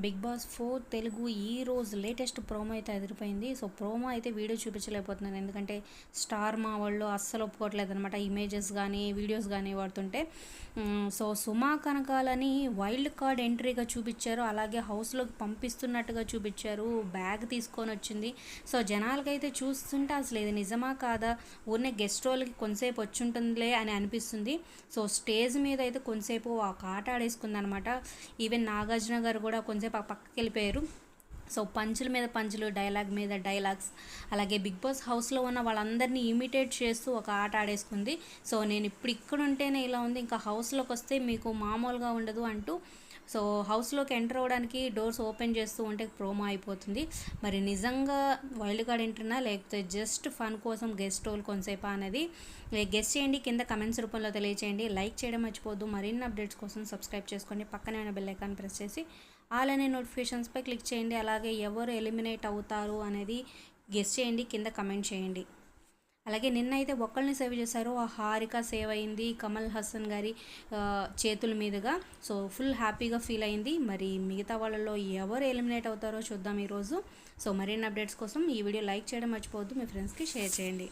Big boss 4 Telugu ఈ రోజు latest promo అయితే అదిరిపోయింది. సో ప్రోమో అయితే వీడియో చూపించలేకపోతున్నాను, ఎందుకంటే స్టార్ మా వాళ్ళు అస్సలు ఒప్పుకోవట్లేదు అనమాట. ఇమేజెస్ కానీ వీడియోస్ కానీ వాడుతుంటే. సో సుమా కనకాలని వైల్డ్ కార్డ్ ఎంట్రీగా చూపించారు, అలాగే హౌస్లోకి పంపిస్తున్నట్టుగా చూపించారు. బ్యాగ్ తీసుకొని వచ్చింది. సో జనాలకైతే చూస్తుంటే అసలు ఇది నిజమా కాదా, ఊరినే గెస్ట్ రోల్కి కొంతసేపు వచ్చి ఉంటుందిలే అని అనిపిస్తుంది. సో స్టేజ్ మీద అయితే కొంతసేపు ఒక ఆట ఆడేసుకుంది అనమాట. ఈవెన్ నాగార్జున గారు కూడా కొంచెంసేపు పక్కకి వెళ్ళిపోయారు. సో పంచుల మీద పంచులు, డైలాగ్ మీద డైలాగ్స్, అలాగే బిగ్ బాస్ హౌస్లో ఉన్న వాళ్ళందరినీ ఇమిటేట్ చేస్తూ ఒక ఆట ఆడేసుకుంది. సో నేను ఇప్పుడు ఇక్కడ ఉంటేనే ఇలా ఉంది, ఇంకా హౌస్లోకి వస్తే మీకు మామూలుగా ఉండదు అంటూ సో హౌస్లోకి ఎంటర్ అవ్వడానికి డోర్స్ ఓపెన్ చేస్తూ ఉంటే ప్రోమో అయిపోతుంది. మరి నిజంగా వైల్డ్ కార్డ్ ఎంట్రీనా లేకపోతే జస్ట్ ఫన్ కోసం గెస్ట్ రోల్ కొంతసేపు అనేది గెస్ట్ చేయండి, కింద కమెంట్స్ రూపంలో తెలియచేయండి. లైక్ చేయడం మర్చిపోద్దు. మరిన్ని అప్డేట్స్ కోసం సబ్స్క్రైబ్ చేసుకోండి. పక్కనే ఉన్న బెల్ ఐకాన్ ప్రెస్ చేసి ఆల్ అనే నోటిఫికేషన్స్పై క్లిక్ చేయండి. అలాగే ఎవరు ఎలిమినేట్ అవుతారు అనేది గెస్ట్ చేయండి, కింద కమెంట్ చేయండి. అలాగే నిన్న అయితే ఒక్కళ్ళని సేవ్ చేశారు, ఆ హారిక సేవ్ అయింది కమల్ హాసన్ గారి చేతుల మీదుగా. సో ఫుల్ హ్యాపీగా ఫీల్ అయింది. మరి మిగతా వాళ్ళలో ఎవరు ఎలిమినేట్ అవుతారో చూద్దాం ఈరోజు. సో మరిన్ని అప్డేట్స్ కోసం ఈ వీడియో లైక్ చేయడం మర్చిపోవద్దు, మీ ఫ్రెండ్స్కి షేర్ చేయండి.